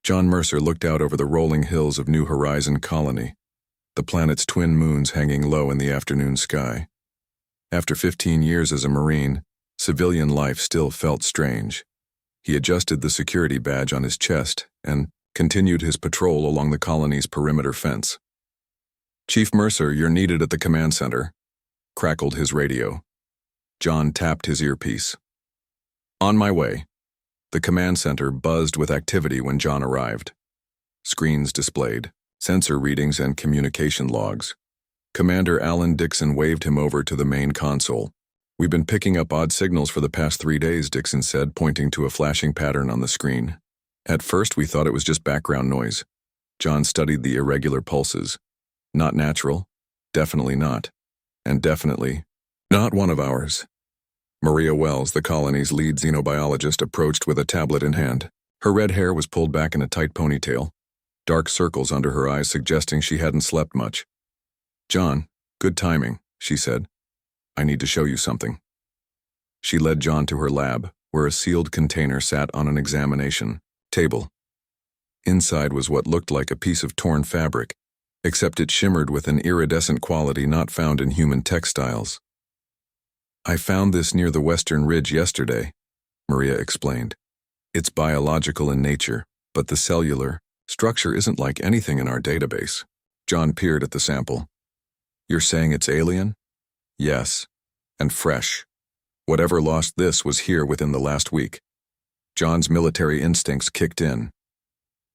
John Mercer looked out over the rolling hills of New Horizon Colony, the planet's twin moons hanging low in the afternoon sky. After 15 years as a Marine, civilian life still felt strange. He adjusted the security badge on his chest and continued his patrol along the colony's perimeter fence. "Chief Mercer, you're needed at the command center," crackled his radio. John tapped his earpiece. "On my way." The command center buzzed with activity when John arrived. Screens displayed sensor readings and communication logs. Commander Alan Dixon waved him over to the main console. "We've been picking up odd signals for the past 3 days," Dixon said, pointing to a flashing pattern on the screen. "At first we thought it was just background noise." John studied the irregular pulses. Not natural, definitely not, and definitely not one of ours. Maria Wells, the colony's lead xenobiologist, approached with a tablet in hand. Her red hair was pulled back in a tight ponytail, dark circles under her eyes suggesting she hadn't slept much. "John, good timing," she said. "I need to show you something." She led John to her lab, where a sealed container sat on an examination table. Inside was what looked like a piece of torn fabric, except it shimmered with an iridescent quality not found in human textiles. "I found this near the Western Ridge yesterday," Maria explained. "It's biological in nature, but the cellular structure isn't like anything in our database." John peered at the sample. "You're saying it's alien?" "Yes, and fresh. Whatever lost this was here within the last week." John's military instincts kicked in.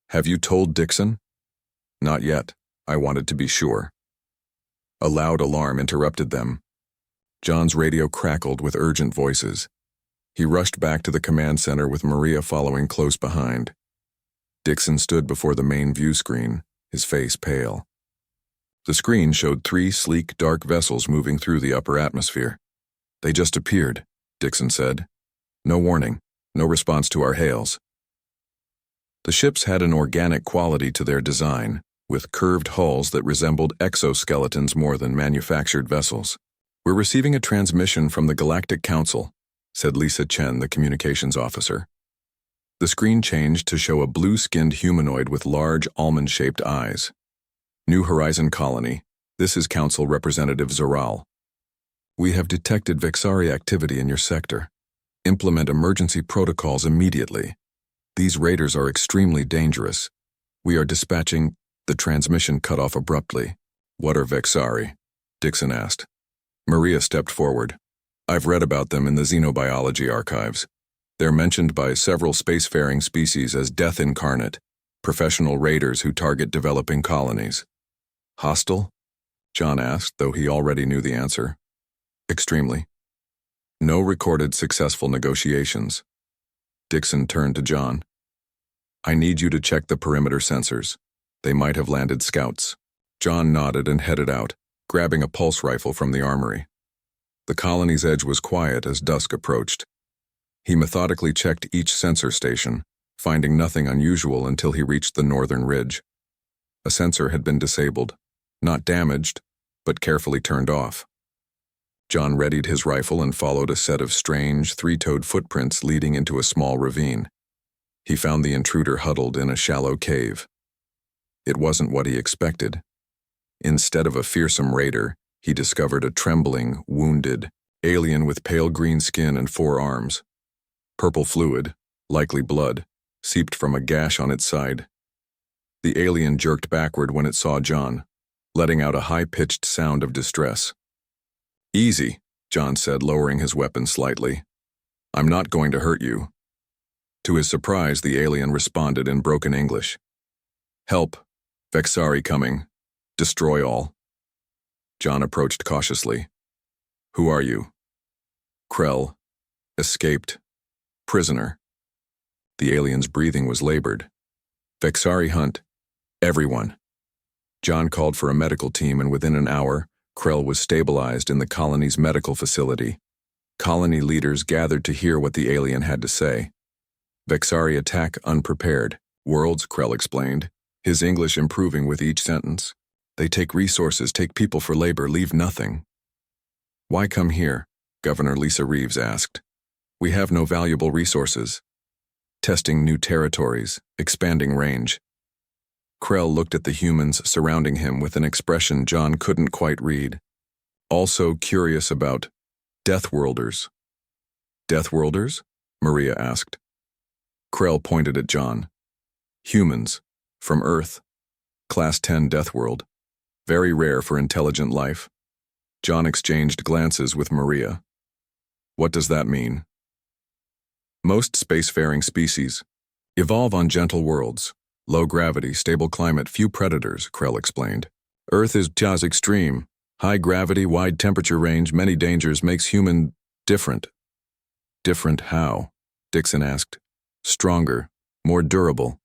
"Have you told Dixon?" "Not yet. I wanted to be sure." A loud alarm interrupted them. John's radio crackled with urgent voices. He rushed back to the command center with Maria following close behind. Dixon stood before the main view screen, his face pale. The screen showed 3 sleek, dark vessels moving through the upper atmosphere. "They just appeared," Dixon said. "No warning, no response to our hails." The ships had an organic quality to their design, with curved hulls that resembled exoskeletons more than manufactured vessels. "We're receiving a transmission from the Galactic Council," said Lisa Chen, the communications officer. The screen changed to show a blue-skinned humanoid with large, almond-shaped eyes. "New Horizon Colony, this is Council Representative Zoral. We have detected Vexari activity in your sector. Implement emergency protocols immediately. These raiders are extremely dangerous. We are dispatching—" The transmission cut off abruptly. "What are Vexari?" Dixon asked. Maria stepped forward. "I've read about them in the xenobiology archives. They're mentioned by several spacefaring species as death incarnate, professional raiders who target developing colonies." "Hostile?" John asked, though he already knew the answer. "Extremely. No recorded successful negotiations." Dixon turned to John. "I need you to check the perimeter sensors. They might have landed scouts." John nodded and headed out, grabbing a pulse rifle from the armory. The colony's edge was quiet as dusk approached. He methodically checked each sensor station, finding nothing unusual until he reached the northern ridge. A sensor had been disabled, not damaged, but carefully turned off. John readied his rifle and followed a set of strange, 3-toed footprints leading into a small ravine. He found the intruder huddled in a shallow cave. It wasn't what he expected. Instead of a fearsome raider, he discovered a trembling, wounded alien with pale green skin and 4 arms. Purple fluid, likely blood, seeped from a gash on its side. The alien jerked backward when it saw John, letting out a high-pitched sound of distress. "Easy," John said, lowering his weapon slightly. "I'm not going to hurt you." To his surprise, the alien responded in broken English. "Help. Vexari coming. Destroy all." John approached cautiously. "Who are you?" "Krell. Escaped. Prisoner." The alien's breathing was labored. "Vexari hunt. Everyone." John called for a medical team, and within an hour, Krell was stabilized in the colony's medical facility. Colony leaders gathered to hear what the alien had to say. "Vexari attack unprepared. Worlds," Krell explained, his English improving with each sentence. "They take resources, take people for labor, leave nothing." "Why come here?" Governor Lisa Reeves asked. "We have no valuable resources." testing new territories, expanding range. Krell looked at the humans surrounding him with an expression John couldn't quite read. Also curious about Deathworlders. Deathworlders? Maria asked. Krell pointed at John. Humans, from Earth. Class 10 Deathworld. Very rare for intelligent life. John exchanged glances with Maria. What does that mean? Most spacefaring species evolve on gentle worlds. Low gravity, stable climate, few predators, Krell explained. Earth is just extreme. High gravity, wide temperature range, many dangers makes human different. Different how? Dixon asked. Stronger, more durable.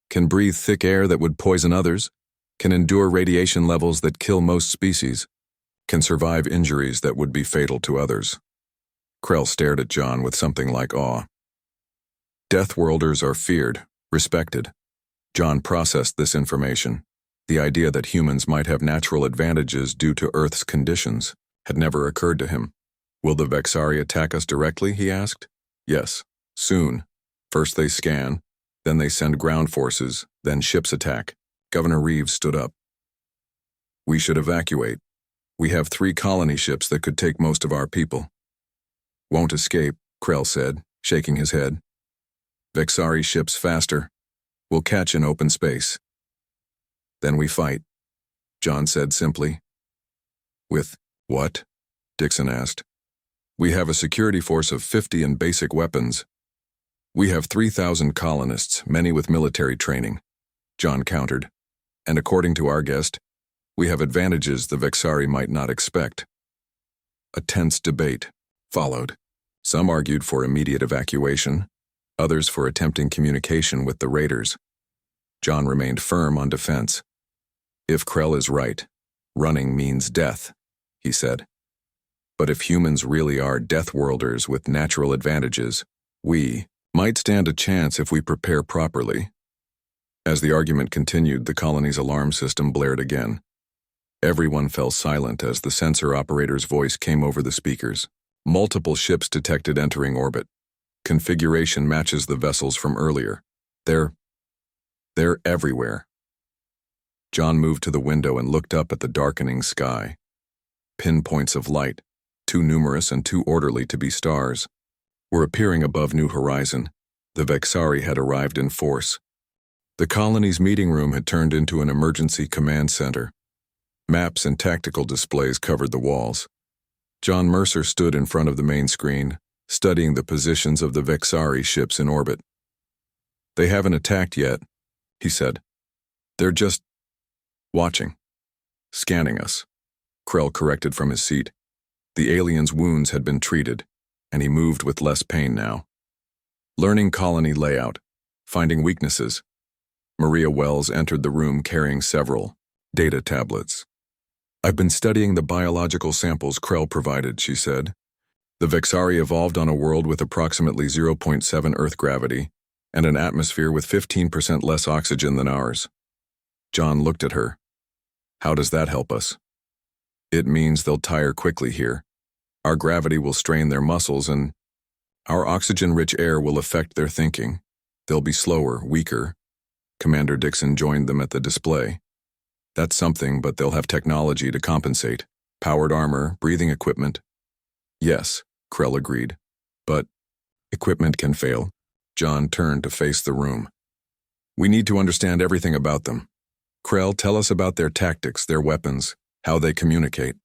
Can breathe thick air that would poison others. Can endure radiation levels that kill most species. Can survive injuries that would be fatal to others. Krell stared at John with something like awe. Deathworlders are feared, respected. John processed this information. The idea that humans might have natural advantages due to Earth's conditions had never occurred to him. Will the Vexari attack us directly, he asked. Yes, soon. First they scan, then they send ground forces, then ships attack. Governor Reeves stood up. We should evacuate. We have 3 colony ships that could take most of our people. Won't escape, Krell said, shaking his head. Vexari ships faster. We'll catch in open space. Then we fight, John said simply. With what? Dixon asked. We have a security force of 50 and basic weapons. We have 3,000 colonists, many with military training, John countered. And according to our guest, we have advantages the Vexari might not expect. A tense debate followed. Some argued for immediate evacuation, others for attempting communication with the raiders. John remained firm on defense. If Krell is right, running means death, he said. But if humans really are Deathworlders with natural advantages, we might stand a chance if we prepare properly. As the argument continued, the colony's alarm system blared again. Everyone fell silent as the sensor operator's voice came over the speakers. Multiple ships detected entering orbit. Configuration matches the vessels from earlier. They're everywhere. John moved to the window and looked up at the darkening sky. Pinpoints of light, too numerous and too orderly to be stars, were appearing above New Horizon. The Vexari had arrived in force. The colony's meeting room had turned into an emergency command center. Maps and tactical displays covered the walls. John Mercer stood in front of the main screen, studying the positions of the Vexari ships in orbit. They haven't attacked yet, he said. They're just watching. Scanning us. Krell corrected from his seat. The alien's wounds had been treated, and he moved with less pain now. Learning colony layout. Finding weaknesses. Maria Wells entered the room carrying several data tablets. I've been studying the biological samples Krell provided, she said. The Vexari evolved on a world with approximately 0.7 Earth gravity and an atmosphere with 15% less oxygen than ours. John looked at her. How does that help us? It means they'll tire quickly here. Our gravity will strain their muscles and our oxygen-rich air will affect their thinking. They'll be slower, weaker. Commander Dixon joined them at the display. That's something, but they'll have technology to compensate. Powered armor, breathing equipment. Yes, Krell agreed. But equipment can fail. John turned to face the room. We need to understand everything about them. Krell, tell us about their tactics, their weapons, how they communicate.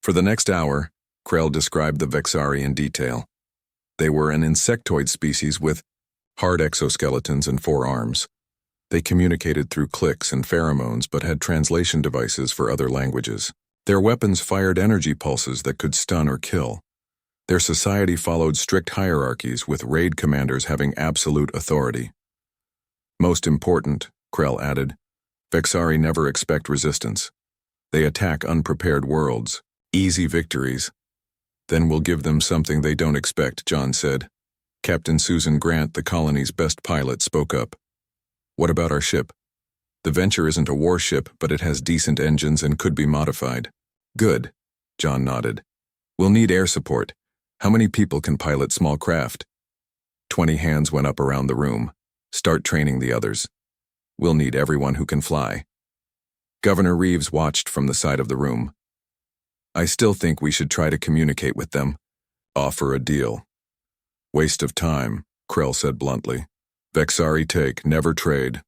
For the next hour, Krell described the Vexari in detail. They were an insectoid species with hard exoskeletons and 4 arms. They communicated through clicks and pheromones but had translation devices for other languages. Their weapons fired energy pulses that could stun or kill. Their society followed strict hierarchies with raid commanders having absolute authority. Most important, Krell added, Vexari never expect resistance. They attack unprepared worlds, easy victories. Then we'll give them something they don't expect, John said. Captain Susan Grant, the colony's best pilot, spoke up. What about our ship? The Venture isn't a warship, but it has decent engines and could be modified. Good, John nodded. We'll need air support. How many people can pilot small craft? 20 hands went up around the room. Start training the others. We'll need everyone who can fly. Governor Reeves watched from the side of the room. I still think we should try to communicate with them. Offer a deal. Waste of time, Krell said bluntly. Vexari take, never trade.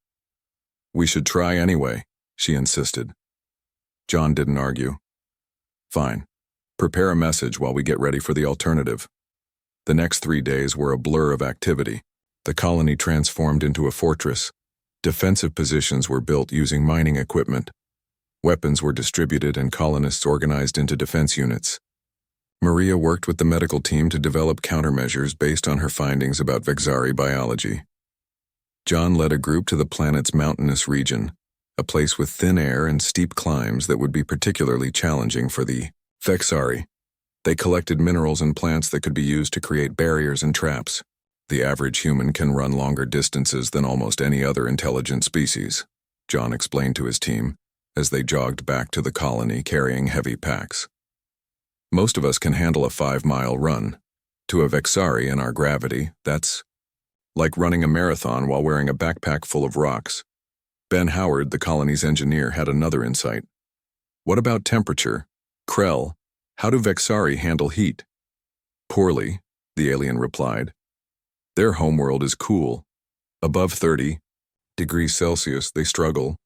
We should try anyway, she insisted. John didn't argue. Fine. Prepare a message while we get ready for the alternative. The next 3 days were a blur of activity. The colony transformed into a fortress. Defensive positions were built using mining equipment. Weapons were distributed and colonists organized into defense units. Maria worked with the medical team to develop countermeasures based on her findings about Vexari biology. John led a group to the planet's mountainous region, a place with thin air and steep climbs that would be particularly challenging for the Vexari. They collected minerals and plants that could be used to create barriers and traps. The average human can run longer distances than almost any other intelligent species, John explained to his team, as they jogged back to the colony carrying heavy packs. Most of us can handle a 5-mile run. To a Vexari in our gravity, that's like running a marathon while wearing a backpack full of rocks. Ben Howard, the colony's engineer, had another insight. What about temperature? Krell, how do Vexari handle heat? Poorly, the alien replied. Their homeworld is cool. Above 30 degrees Celsius, they struggle.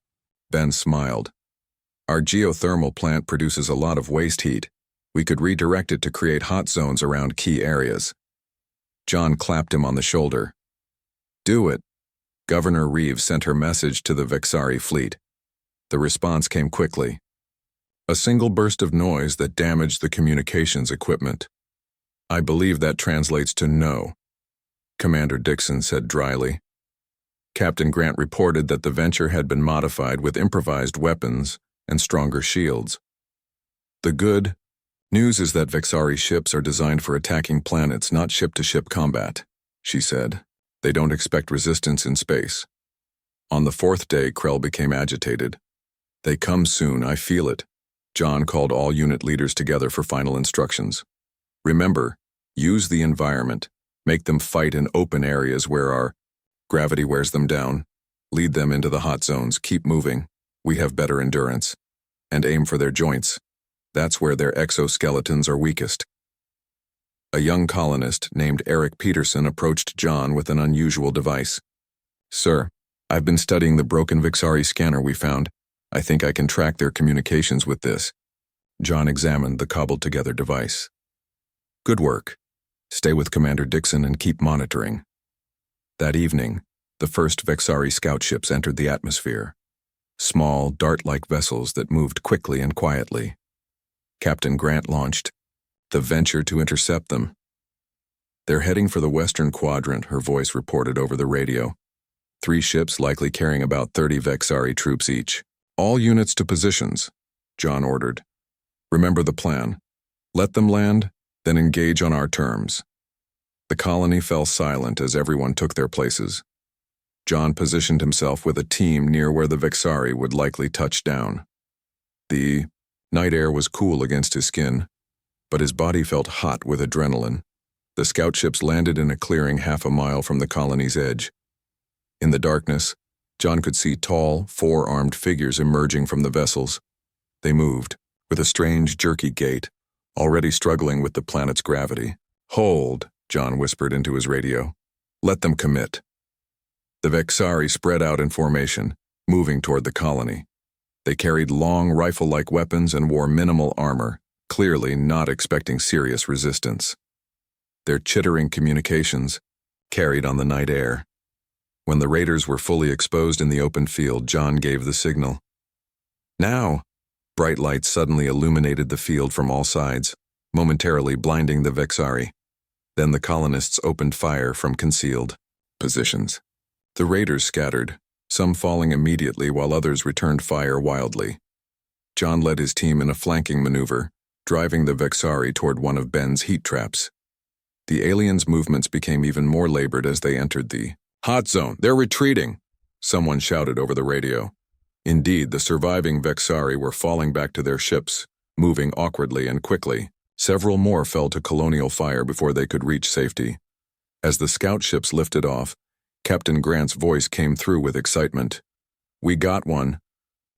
Ben smiled. Our geothermal plant produces a lot of waste heat. We could redirect it to create hot zones around key areas. John clapped him on the shoulder. Do it. Governor Reeves sent her message to the Vexari fleet. The response came quickly. A single burst of noise that damaged the communications equipment. I believe that translates to no, Commander Dixon said dryly. Captain Grant reported that the venture had been modified with improvised weapons and stronger shields. The good news is that Vexari ships are designed for attacking planets, not ship-to-ship combat, she said. They don't expect resistance in space. On the 4th day, Krell became agitated. They come soon, I feel it. John called all unit leaders together for final instructions. Remember, use the environment. Make them fight in open areas where our gravity wears them down. Lead them into the hot zones. Keep moving. We have better endurance. And aim for their joints. That's where their exoskeletons are weakest. A young colonist named Eric Peterson approached John with an unusual device. Sir, I've been studying the broken Vexari scanner we found. I think I can track their communications with this. John examined the cobbled-together device. Good work. Stay with Commander Dixon and keep monitoring. That evening, the first Vexari scout ships entered the atmosphere. Small, dart-like vessels that moved quickly and quietly. Captain Grant launched the Venture to intercept them. They're heading for the western quadrant, her voice reported over the radio. 3 ships likely carrying about 30 Vexari troops each. All units to positions, John ordered. Remember the plan. Let them land, then engage on our terms. The colony fell silent as everyone took their places. John positioned himself with a team near where the Vexari would likely touch down. The night air was cool against his skin, but his body felt hot with adrenaline. The scout ships landed in a clearing half a mile from the colony's edge. In the darkness, John could see tall, 4-armed figures emerging from the vessels. They moved, with a strange, jerky gait, already struggling with the planet's gravity. Hold, John whispered into his radio. Let them commit. The Vexari spread out in formation, moving toward the colony. They carried long, rifle-like weapons and wore minimal armor, clearly not expecting serious resistance. Their chittering communications carried on the night air. When the raiders were fully exposed in the open field, John gave the signal. Now! Bright lights suddenly illuminated the field from all sides, momentarily blinding the Vexari. Then the colonists opened fire from concealed positions. The raiders scattered, some falling immediately while others returned fire wildly. John led his team in a flanking maneuver, driving the Vexari toward one of Ben's heat traps. The aliens' movements became even more labored as they entered the hot zone. They're retreating, someone shouted over the radio. Indeed, the surviving Vexari were falling back to their ships, moving awkwardly and quickly. Several more fell to colonial fire before they could reach safety. As the scout ships lifted off, Captain Grant's voice came through with excitement. "We got one.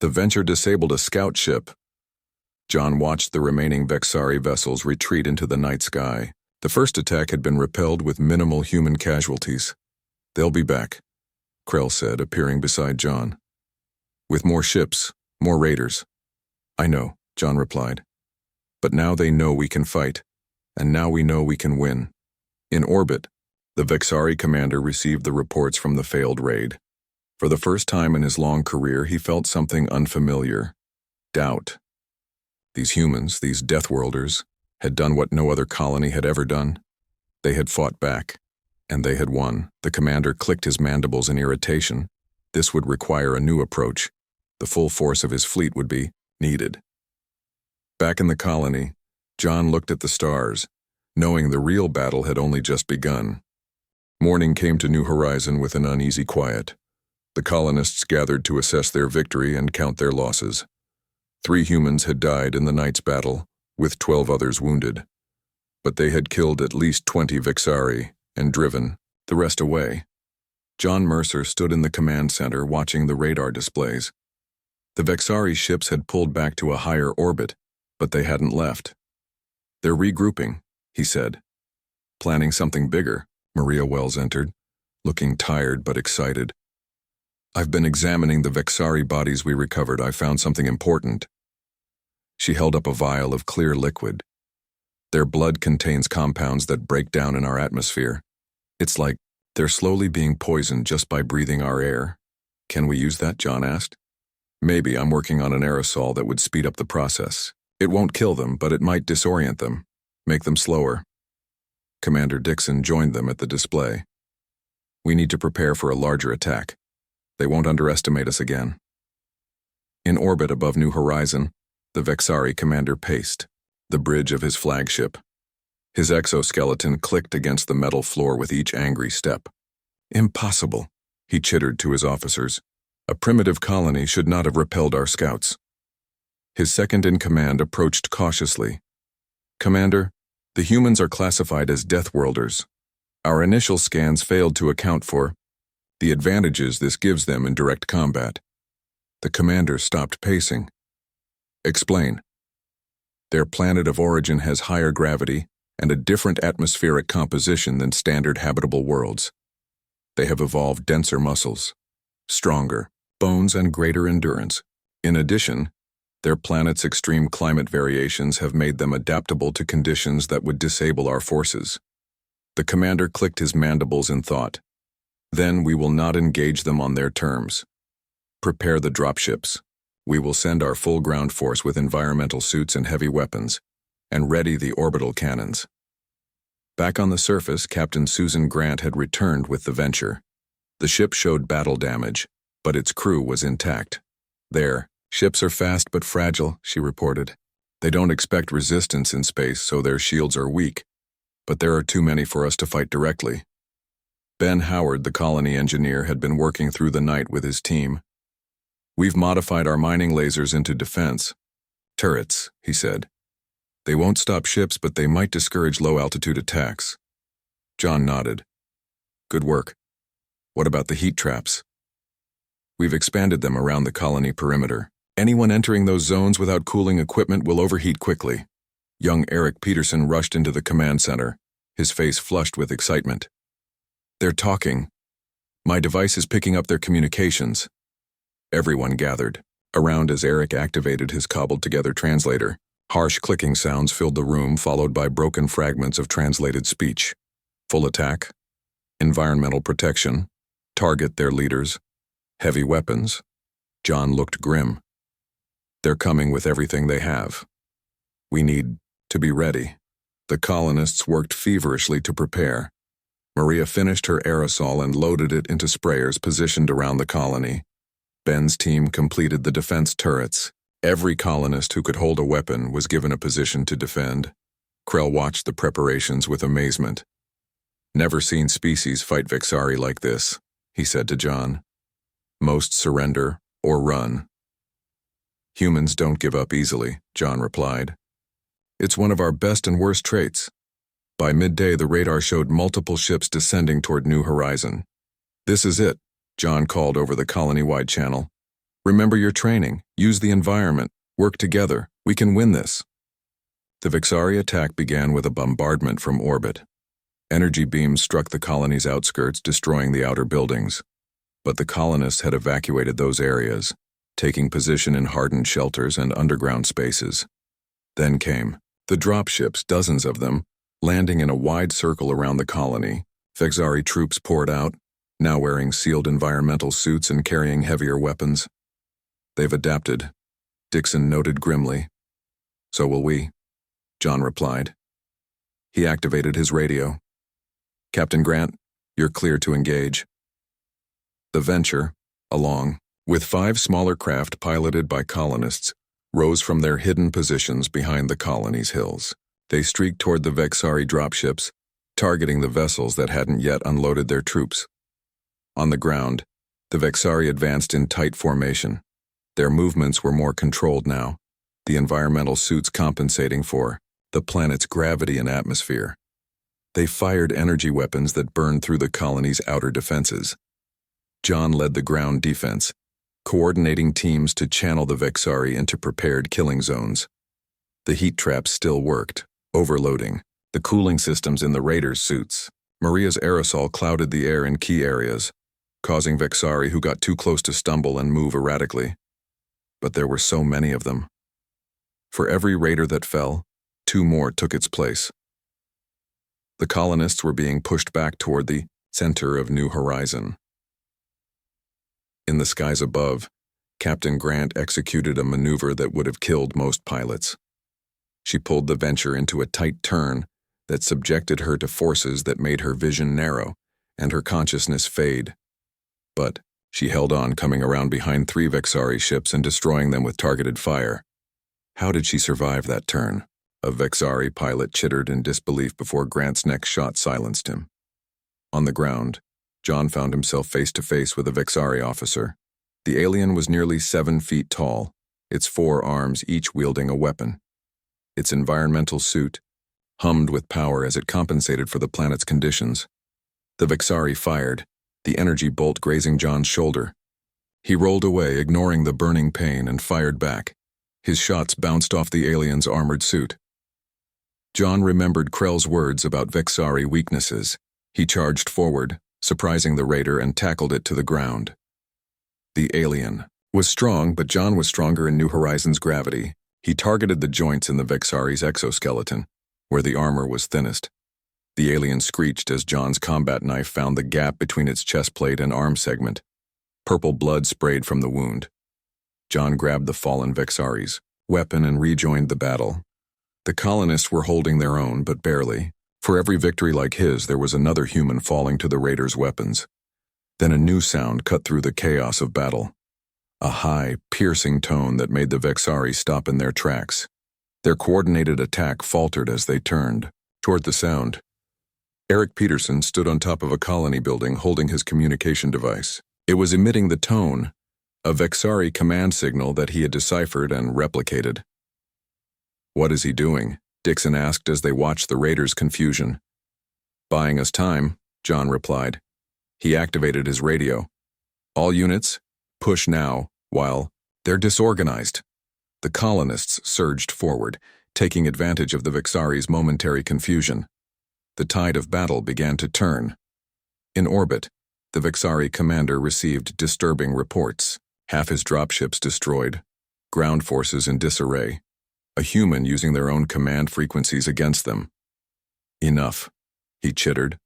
The Venture disabled a scout ship." John watched the remaining Vexari vessels retreat into the night sky. The first attack had been repelled with minimal human casualties. "They'll be back," Krell said, appearing beside John. "With more ships, more raiders." "I know," John replied. "But now they know we can fight, and now we know we can win." In orbit, the Vexari commander received the reports from the failed raid. For the first time in his long career, he felt something unfamiliar: doubt. These humans, these Deathworlders, had done what no other colony had ever done. They had fought back, and they had won. The commander clicked his mandibles in irritation. This would require a new approach. The full force of his fleet would be needed. Back in the colony, John looked at the stars, knowing the real battle had only just begun. Morning came to New Horizon with an uneasy quiet. The colonists gathered to assess their victory and count their losses. 3 humans had died in the night's battle, with 12 others wounded. But they had killed at least 20 Vexari and driven the rest away. John Mercer stood in the command center watching the radar displays. The Vexari ships had pulled back to a higher orbit, but they hadn't left. "They're regrouping," he said. "Planning something bigger." Maria Wells entered, looking tired but excited. "I've been examining the Vexari bodies we recovered. I found something important." She held up a vial of clear liquid. "Their blood contains compounds that break down in our atmosphere. It's like they're slowly being poisoned just by breathing our air." "Can we use that?" John asked. "Maybe. I'm working on an aerosol that would speed up the process. It won't kill them, but it might disorient them, make them slower." Commander Dixon joined them at the display. "We need to prepare for a larger attack. They won't underestimate us again." In orbit above New Horizon, the Vexari commander paced, the bridge of his flagship. His exoskeleton clicked against the metal floor with each angry step. "Impossible," he chittered to his officers. "A primitive colony should not have repelled our scouts." His second-in-command approached cautiously. "Commander, the humans are classified as Deathworlders. Our initial scans failed to account for the advantages this gives them in direct combat." The commander stopped pacing. "Explain." "Their planet of origin has higher gravity and a different atmospheric composition than standard habitable worlds. They have evolved denser muscles, stronger bones, and greater endurance. In addition, their planet's extreme climate variations have made them adaptable to conditions that would disable our forces." The commander clicked his mandibles in thought. "Then we will not engage them on their terms. Prepare the dropships. We will send our full ground force with environmental suits and heavy weapons, and ready the orbital cannons." Back on the surface, Captain Susan Grant had returned with the Venture. The ship showed battle damage, but its crew was intact. "Their ships are fast but fragile," she reported. "They don't expect resistance in space, so their shields are weak. But there are too many for us to fight directly." Ben Howard, the colony engineer, had been working through the night with his team. "We've modified our mining lasers into defense turrets," he said. "They won't stop ships, but they might discourage low-altitude attacks." John nodded. "Good work. What about the heat traps?" "We've expanded them around the colony perimeter. Anyone entering those zones without cooling equipment will overheat quickly." Young Eric Peterson rushed into the command center, his face flushed with excitement. "They're talking. My device is picking up their communications." Everyone gathered around as Eric activated his cobbled-together translator. Harsh clicking sounds filled the room, followed by broken fragments of translated speech. "Full attack. Environmental protection. Target their leaders. Heavy weapons." John looked grim. "They're coming with everything they have. We need to be ready." The colonists worked feverishly to prepare. Maria finished her aerosol and loaded it into sprayers positioned around the colony. Ben's team completed the defense turrets. Every colonist who could hold a weapon was given a position to defend. Krell watched the preparations with amazement. "Never seen species fight Vexari like this," he said to John. "Most surrender or run." "Humans don't give up easily," John replied. "It's one of our best and worst traits. By midday, the radar showed multiple ships descending toward New Horizon. "This is it," John called over the colony-wide channel. "Remember your training, use the environment, work together, we can win this." The Vexari attack began with a bombardment from orbit. Energy beams struck the colony's outskirts, destroying the outer buildings. But the colonists had evacuated those areas, taking position in hardened shelters and underground spaces. Then came the dropships, dozens of them, landing in a wide circle around the colony. Vexari troops poured out, now wearing sealed environmental suits and carrying heavier weapons. "They've adapted," Dixon noted grimly. "So will we," John replied. He activated his radio. "Captain Grant, you're clear to engage." The Venture, along with 5 smaller craft piloted by colonists, rose from their hidden positions behind the colony's hills. They streaked toward the Vexari dropships, targeting the vessels that hadn't yet unloaded their troops. On the ground, the Vexari advanced in tight formation. Their movements were more controlled now, the environmental suits compensating for the planet's gravity and atmosphere. They fired energy weapons that burned through the colony's outer defenses. John led the ground defense, coordinating teams to channel the Vexari into prepared killing zones. The heat traps still worked, overloading the cooling systems in the Raiders' suits. Maria's aerosol clouded the air in key areas, causing Vexari who got too close to stumble and move erratically. But there were so many of them. For every raider that fell, 2 more took its place. The colonists were being pushed back toward the center of New Horizon. In the skies above, Captain Grant executed a maneuver that would have killed most pilots. She pulled the Venture into a tight turn that subjected her to forces that made her vision narrow and her consciousness fade. But she held on, coming around behind 3 Vexari ships and destroying them with targeted fire. How did she survive that turn? A Vexari pilot chittered in disbelief before Grant's next shot silenced him. On the ground, John found himself face to face with a Vexari officer. The alien was nearly 7 feet tall, its 4 arms each wielding a weapon. Its environmental suit hummed with power as it compensated for the planet's conditions. The Vexari fired, the energy bolt grazing John's shoulder. He rolled away, ignoring the burning pain, and fired back. His shots bounced off the alien's armored suit. John remembered Krell's words about Vexari weaknesses. He charged forward, surprising the raider, and tackled it to the ground. The alien was strong, but John was stronger in New Horizon's gravity. He targeted the joints in the Vexari's exoskeleton, where the armor was thinnest. The alien screeched as John's combat knife found the gap between its chest plate and arm segment. Purple blood sprayed from the wound. John grabbed the fallen Vexari's weapon and rejoined the battle. The colonists were holding their own, but barely. For every victory like his, there was another human falling to the raiders' weapons. Then a new sound cut through the chaos of battle. A high, piercing tone that made the Vexari stop in their tracks. Their coordinated attack faltered as they turned toward the sound. Eric Peterson stood on top of a colony building holding his communication device. It was emitting the tone, a Vexari command signal that he had deciphered and replicated. "What is he doing?" Dixon asked as they watched the raiders' confusion. "Buying us time," John replied. He activated his radio. "All units, push now, while they're disorganized." The colonists surged forward, taking advantage of the Vexari's momentary confusion. The tide of battle began to turn. In orbit, the Vexari commander received disturbing reports. Half his dropships destroyed, ground forces in disarray, a human using their own command frequencies against them. "Enough," he chittered.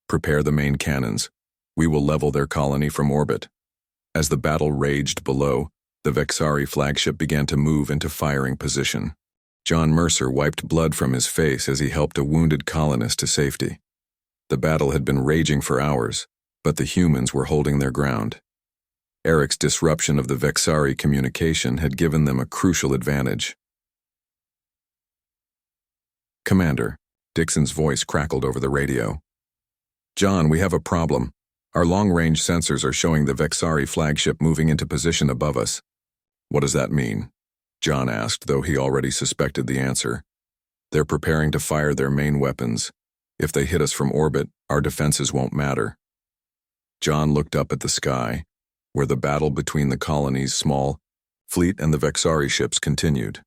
"Prepare the main cannons. We will level their colony from orbit." As the battle raged below, the Vexari flagship began to move into firing position. John Mercer wiped blood from his face as he helped a wounded colonist to safety. The battle had been raging for hours, but the humans were holding their ground. Eric's disruption of the Vexari communication had given them a crucial advantage. "Commander," Dixon's voice crackled over the radio. "John, we have a problem. Our long-range sensors are showing the Vexari flagship moving into position above us." "What does that mean?" John asked, though he already suspected the answer. "They're preparing to fire their main weapons. If they hit us from orbit, our defenses won't matter. John looked up at the sky, where the battle between the colony's small fleet and the Vexari ships continued.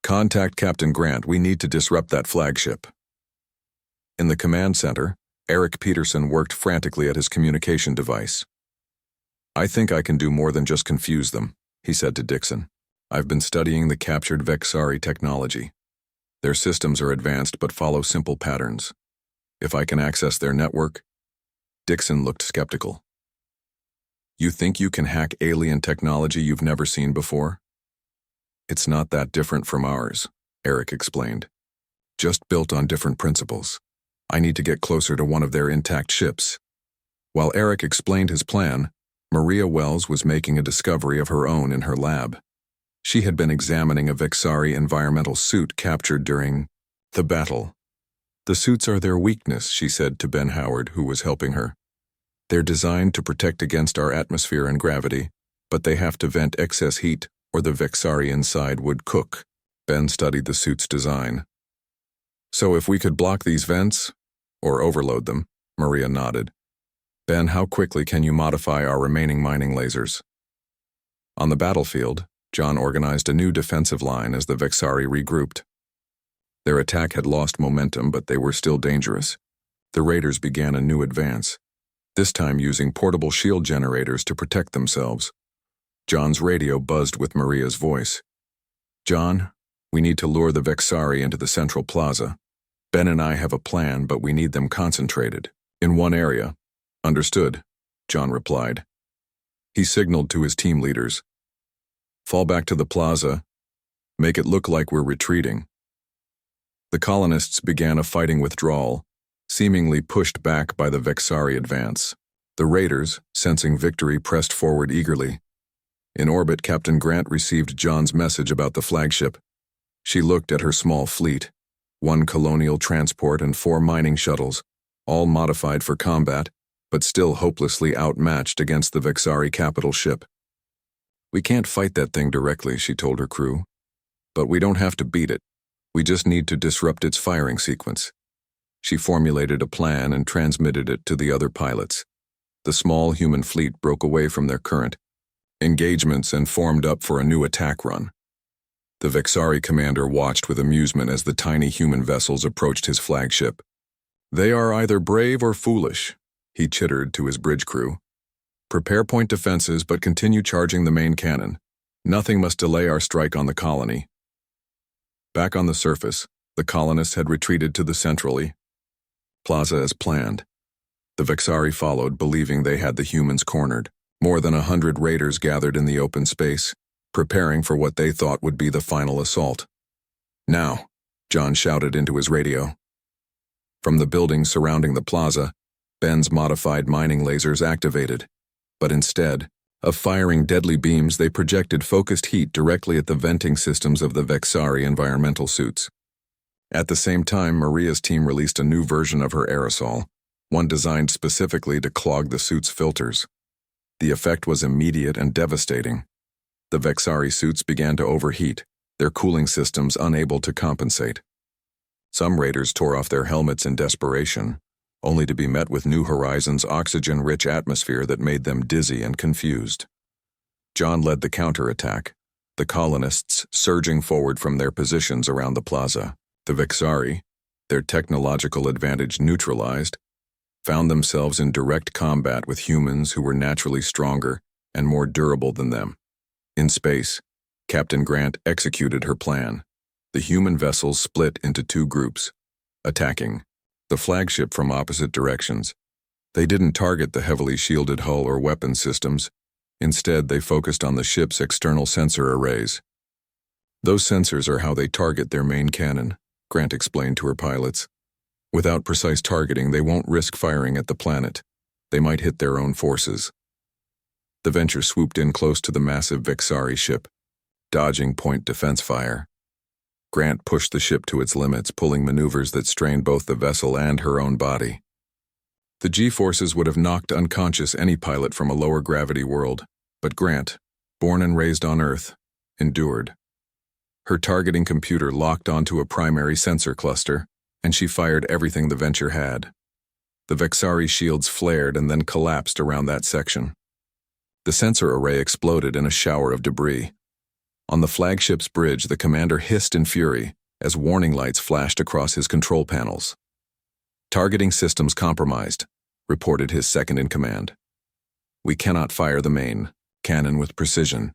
Contact Captain Grant, we need to disrupt that flagship. In the command center, Eric Peterson worked frantically at his communication device. I think I can do more than just confuse them, he said to Dixon. I've been studying the captured Vexari technology. Their systems are advanced but follow simple patterns. If I can access their network. Dixon looked skeptical. You think you can hack alien technology you've never seen before? It's not that different from ours, Eric explained. Just built on different principles. I need to get closer to one of their intact ships. While Eric explained his plan, Maria Wells was making a discovery of her own in her lab. She had been examining a Vexari environmental suit captured during the battle. The suits are their weakness, she said to Ben Howard, who was helping her. They're designed to protect against our atmosphere and gravity, but they have to vent excess heat or the Vexari inside would cook. Ben studied the suit's design. So if we could block these vents, or overload them, Maria nodded. Ben, how quickly can you modify our remaining mining lasers? On the battlefield, John organized a new defensive line as the Vexari regrouped. Their attack had lost momentum, but they were still dangerous. The raiders began a new advance, this time using portable shield generators to protect themselves. John's radio buzzed with Maria's voice. John, we need to lure the Vexari into the central plaza. Ben and I have a plan, but we need them concentrated. In one area. Understood, John replied. He signaled to his team leaders. Fall back to the plaza. Make it look like we're retreating. The colonists began a fighting withdrawal, seemingly pushed back by the Vexari advance. The raiders, sensing victory, pressed forward eagerly. In orbit, Captain Grant received John's message about the flagship. She looked at her small fleet, 1 colonial transport and 4 mining shuttles, all modified for combat, but still hopelessly outmatched against the Vexari capital ship. We can't fight that thing directly, she told her crew. But we don't have to beat it. We just need to disrupt its firing sequence. She formulated a plan and transmitted it to the other pilots. The small human fleet broke away from their current engagements and formed up for a new attack run. The Vexari commander watched with amusement as the tiny human vessels approached his flagship. They are either brave or foolish, he chittered to his bridge crew. Prepare point defenses, but continue charging the main cannon. Nothing must delay our strike on the colony. Back on the surface, the colonists had retreated to the centrally plaza as planned. The Vexari followed, believing they had the humans cornered. More than 100 raiders gathered in the open space, preparing for what they thought would be the final assault. Now, John shouted into his radio. From the buildings surrounding the plaza, Ben's modified mining lasers activated, but instead of firing deadly beams, they projected focused heat directly at the venting systems of the Vexari environmental suits. At the same time, Maria's team released a new version of her aerosol, one designed specifically to clog the suit's filters. The effect was immediate and devastating. The Vexari suits began to overheat, their cooling systems unable to compensate. Some raiders tore off their helmets in desperation, only to be met with New Horizons' oxygen-rich atmosphere that made them dizzy and confused. John led the counterattack, the colonists surging forward from their positions around the plaza. The Vexari, their technological advantage neutralized, found themselves in direct combat with humans who were naturally stronger and more durable than them. In space, Captain Grant executed her plan. The human vessels split into 2 groups, attacking the flagship from opposite directions. They didn't target the heavily shielded hull or weapon systems. Instead, they focused on the ship's external sensor arrays. Those sensors are how they target their main cannon, Grant explained to her pilots. Without precise targeting, they won't risk firing at the planet. They might hit their own forces. The Venture swooped in close to the massive Vexari ship, dodging point defense fire. Grant pushed the ship to its limits, pulling maneuvers that strained both the vessel and her own body. The G-forces would have knocked unconscious any pilot from a lower gravity world, but Grant, born and raised on Earth, endured. Her targeting computer locked onto a primary sensor cluster, and she fired everything the Venture had. The Vexari shields flared and then collapsed around that section. The sensor array exploded in a shower of debris. On the flagship's bridge, the commander hissed in fury as warning lights flashed across his control panels. "Targeting systems compromised," reported his second-in-command. "We cannot fire the main cannon with precision."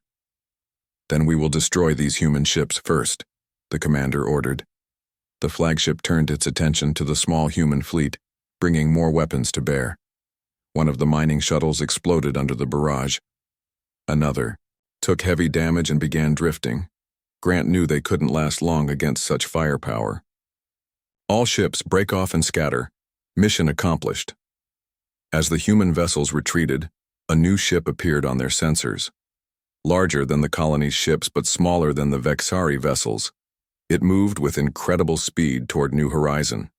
"Then we will destroy these human ships first," the commander ordered. The flagship turned its attention to the small human fleet, bringing more weapons to bear. One of the mining shuttles exploded under the barrage. Another took heavy damage and began drifting. Grant knew they couldn't last long against such firepower. "All ships break off and scatter. Mission accomplished." As the human vessels retreated, a new ship appeared on their sensors. Larger than the colony's ships but smaller than the Vexari vessels, it moved with incredible speed toward New Horizon.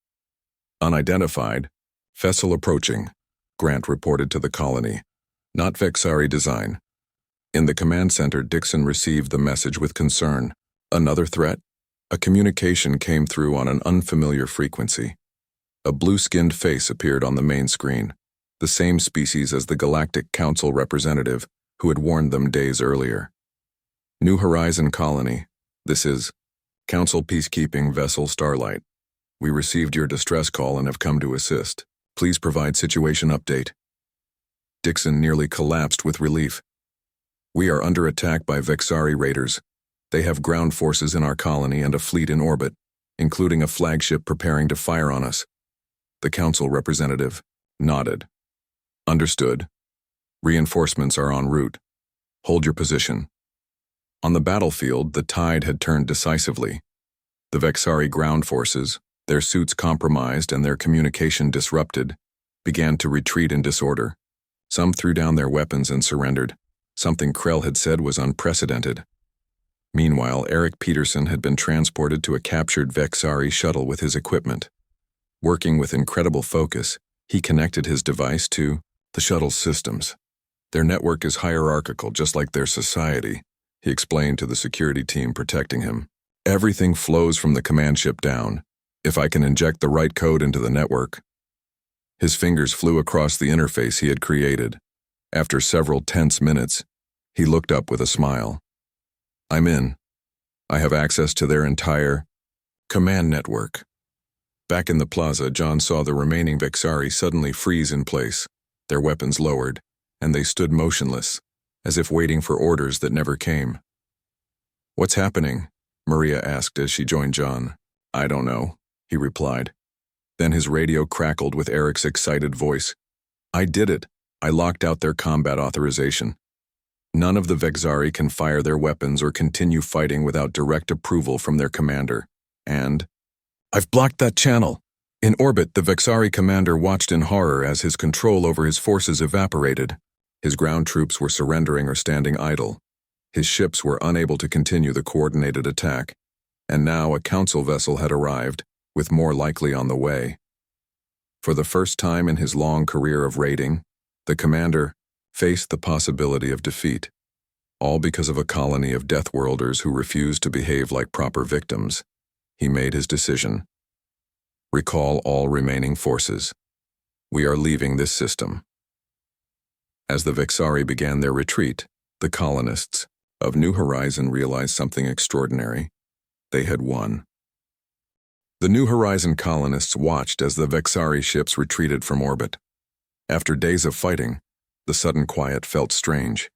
"Unidentified, vessel approaching," Grant reported to the colony. "Not Vexari design." In the command center, Dixon received the message with concern. Another threat? A communication came through on an unfamiliar frequency. A blue-skinned face appeared on the main screen, the same species as the Galactic Council representative who had warned them days earlier. "New Horizon Colony, this is Council Peacekeeping Vessel Starlight. We received your distress call and have come to assist. Please provide situation update." Dixon nearly collapsed with relief. "We are under attack by Vexari raiders. They have ground forces in our colony and a fleet in orbit, including a flagship preparing to fire on us." The council representative nodded. "Understood. Reinforcements are en route. Hold your position." On the battlefield, the tide had turned decisively. The Vexari ground forces, their suits compromised and their communication disrupted, began to retreat in disorder. Some threw down their weapons and surrendered. Something Krell had said was unprecedented. Meanwhile, Eric Peterson had been transported to a captured Vexari shuttle with his equipment. Working with incredible focus, he connected his device to the shuttle's systems. "Their network is hierarchical, just like their society," he explained to the security team protecting him. "Everything flows from the command ship down. If I can inject the right code into the network." His fingers flew across the interface he had created. After several tense minutes, he looked up with a smile. "I'm in. I have access to their entire command network." Back in the plaza, John saw the remaining Vexari suddenly freeze in place, their weapons lowered, and they stood motionless, as if waiting for orders that never came. "What's happening?" Maria asked as she joined John. "I don't know," he replied. Then his radio crackled with Eric's excited voice. "I did it. I locked out their combat authorization. None of the Vexari can fire their weapons or continue fighting without direct approval from their commander. And I've blocked that channel." In orbit, the Vexari commander watched in horror as his control over his forces evaporated. His ground troops were surrendering or standing idle. His ships were unable to continue the coordinated attack. And now a council vessel had arrived, with more likely on the way. For the first time in his long career of raiding, the commander faced the possibility of defeat, all because of a colony of Deathworlders who refused to behave like proper victims. He made his decision. "Recall all remaining forces. We are leaving this system." As the Vexari began their retreat, the colonists of New Horizon realized something extraordinary. They had won. The New Horizon colonists watched as the Vexari ships retreated from orbit. After days of fighting, the sudden quiet felt strange.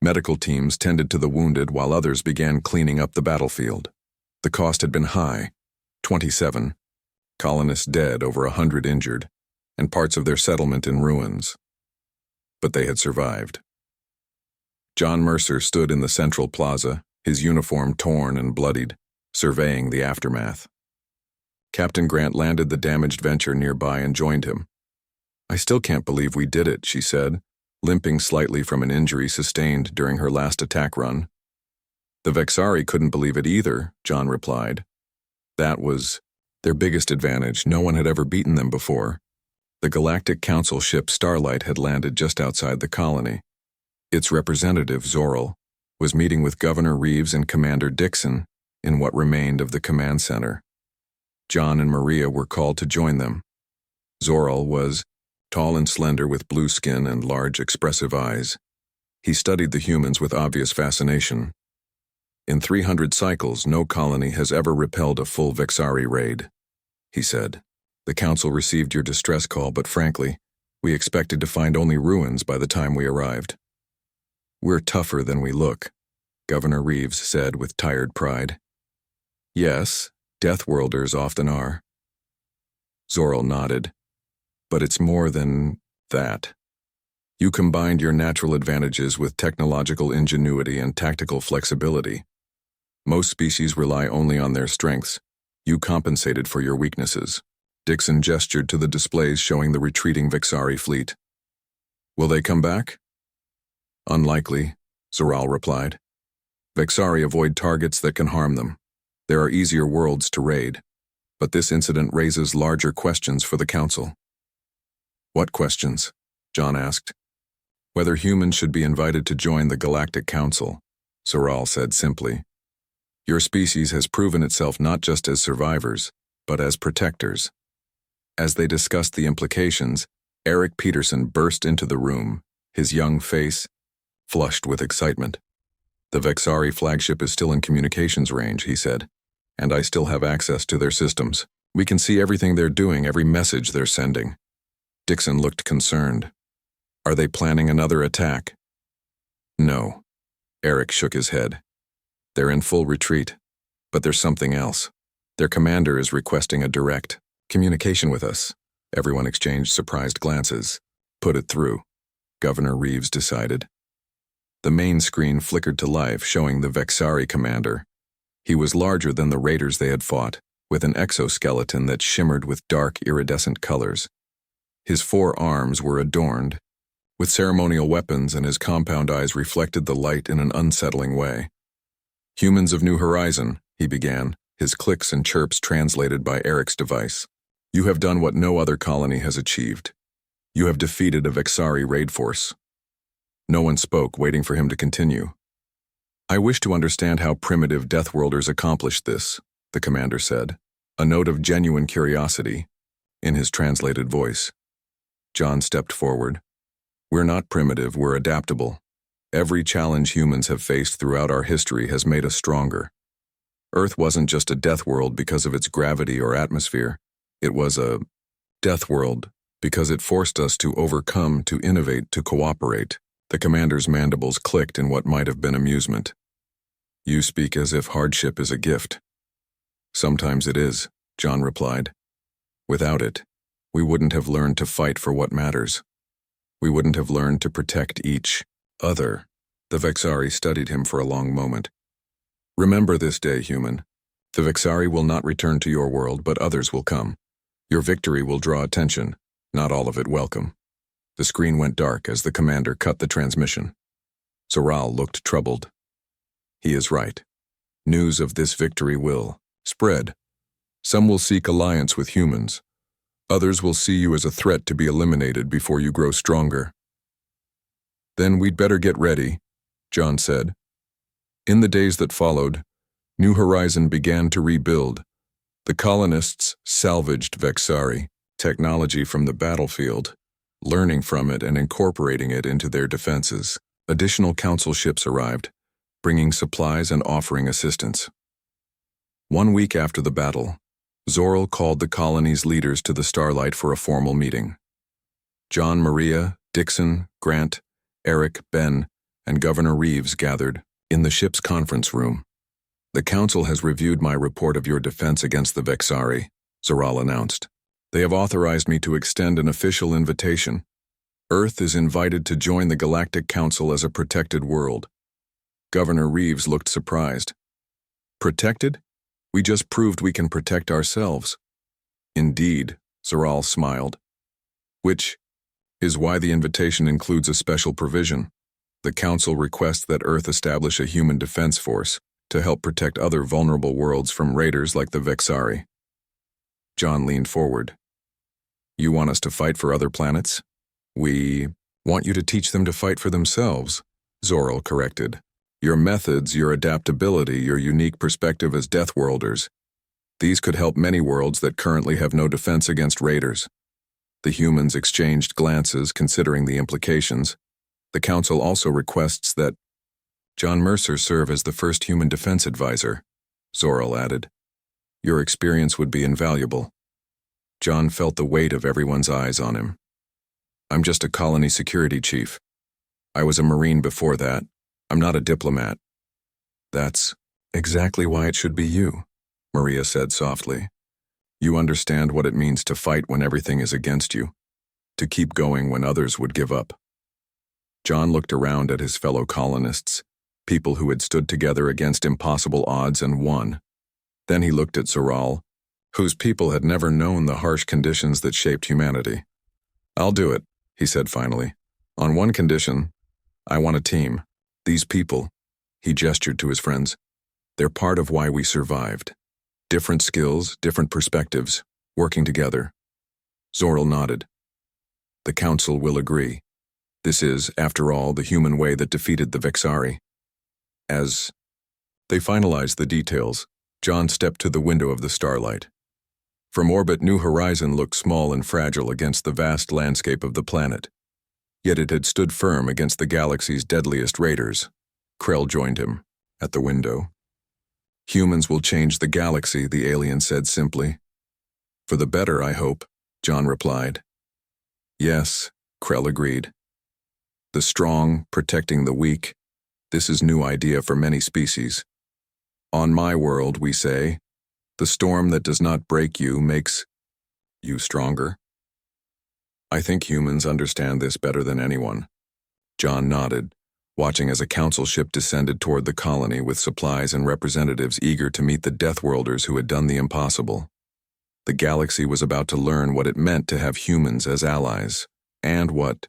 Medical teams tended to the wounded while others began cleaning up the battlefield. The cost had been high, 27 colonists dead, over 100 injured, and parts of their settlement in ruins. But they had survived. John Mercer stood in the central plaza, his uniform torn and bloodied, surveying the aftermath. Captain Grant landed the damaged Venture nearby and joined him. "I still can't believe we did it," she said, limping slightly from an injury sustained during her last attack run. "The Vexari couldn't believe it either," John replied. "That was their biggest advantage. No one had ever beaten them before." The Galactic Council ship Starlight had landed just outside the colony. Its representative, Zorel, was meeting with Governor Reeves and Commander Dixon in what remained of the command center. John and Maria were called to join them. Zoral was tall and slender with blue skin and large, expressive eyes. He studied the humans with obvious fascination. In 300 cycles, no colony has ever repelled a full Vexari raid, he said. The council received your distress call, but frankly, we expected to find only ruins by the time we arrived. We're tougher than we look, Governor Reeves said with tired pride. Yes, Deathworlders often are. Zoral nodded. But it's more than that. You combined your natural advantages with technological ingenuity and tactical flexibility. Most species rely only on their strengths. You compensated for your weaknesses. Dixon gestured to the displays showing the retreating Vexari fleet. Will they come back? Unlikely, Zoral replied. Vexari avoid targets that can harm them. There are easier worlds to raid. But this incident raises larger questions for the Council. What questions? John asked. Whether humans should be invited to join the Galactic Council, Zoral said simply. Your species has proven itself not just as survivors, but as protectors. As they discussed the implications, Eric Peterson burst into the room, his young face flushed with excitement. The Vexari flagship is still in communications range, he said, and I still have access to their systems. We can see everything they're doing, every message they're sending. Dixon looked concerned. Are they planning another attack? No. Eric shook his head. They're in full retreat, but there's something else. Their commander is requesting a direct communication with us. Everyone exchanged surprised glances. Put it through, Governor Reeves decided. The main screen flickered to life, showing the Vexari commander. He was larger than the raiders they had fought, with an exoskeleton that shimmered with dark, iridescent colors. His 4 arms were adorned with ceremonial weapons, and his compound eyes reflected the light in an unsettling way. Humans of New Horizon, he began, his clicks and chirps translated by Eric's device. You have done what no other colony has achieved. You have defeated a Vexari raid force. No one spoke, waiting for him to continue. I wish to understand how primitive Deathworlders accomplished this, the commander said, a note of genuine curiosity in his translated voice. John stepped forward. We're not primitive, we're adaptable. Every challenge humans have faced throughout our history has made us stronger. Earth wasn't just a death world because of its gravity or atmosphere. It was a death world because it forced us to overcome, to innovate, to cooperate. The commander's mandibles clicked in what might have been amusement. You speak as if hardship is a gift. Sometimes it is, John replied. Without it, we wouldn't have learned to fight for what matters. We wouldn't have learned to protect each other. The Vexari studied him for a long moment. Remember this day, human. The Vexari will not return to your world, but others will come. Your victory will draw attention, not all of it welcome. The screen went dark as the commander cut the transmission. Zoral looked troubled. He is right. News of this victory will spread. Some will seek alliance with humans. Others will see you as a threat to be eliminated before you grow stronger. Then we'd better get ready, John said. In the days that followed, New Horizon began to rebuild. The colonists salvaged Vexari technology from the battlefield, learning from it and incorporating it into their defenses. Additional council ships arrived, bringing supplies and offering assistance. 1 week after the battle, Zoral called the colony's leaders to the Starlight for a formal meeting. John, Maria, Dixon, Grant, Eric, Ben, and Governor Reeves gathered in the ship's conference room. The council has reviewed my report of your defense against the Vexari, Zoral announced. They have authorized me to extend an official invitation. Earth is invited to join the Galactic Council as a protected world. Governor Reeves looked surprised. Protected? We just proved we can protect ourselves. Indeed, Zoral smiled. Which is why the invitation includes a special provision. The Council requests that Earth establish a human defense force to help protect other vulnerable worlds from raiders like the Vexari. John leaned forward. You want us to fight for other planets? We want you to teach them to fight for themselves, Zoral corrected. Your methods, your adaptability, your unique perspective as Deathworlders. These could help many worlds that currently have no defense against raiders. The humans exchanged glances, considering the implications. The Council also requests that John Mercer serve as the first human defense advisor, Zoril added. Your experience would be invaluable. John felt the weight of everyone's eyes on him. I'm just a colony security chief. I was a Marine before that. I'm not a diplomat. That's exactly why it should be you, Maria said softly. You understand what it means to fight when everything is against you, to keep going when others would give up. John looked around at his fellow colonists, people who had stood together against impossible odds and won. Then he looked at Zoral, whose people had never known the harsh conditions that shaped humanity. I'll do it, he said finally. On one condition, I want a team. These people, he gestured to his friends, they're part of why we survived. Different skills, different perspectives, working together. Zoril nodded. The Council will agree. This is, after all, the human way that defeated the Vexari. As they finalized the details, John stepped to the window of the Starlight. From orbit, New Horizon looked small and fragile against the vast landscape of the planet. Yet it had stood firm against the galaxy's deadliest raiders. Krell joined him, at the window. Humans will change the galaxy, the alien said simply. For the better, I hope, John replied. Yes, Krell agreed. The strong, protecting the weak. This is new idea for many species. On my world, we say, the storm that does not break you makes you stronger. I think humans understand this better than anyone. John nodded, watching as a council ship descended toward the colony with supplies and representatives eager to meet the Deathworlders who had done the impossible. The galaxy was about to learn what it meant to have humans as allies, and what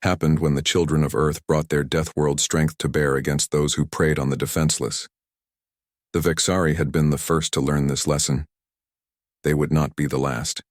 happened when the children of Earth brought their Deathworld strength to bear against those who preyed on the defenseless. The Vexari had been the first to learn this lesson. They would not be the last.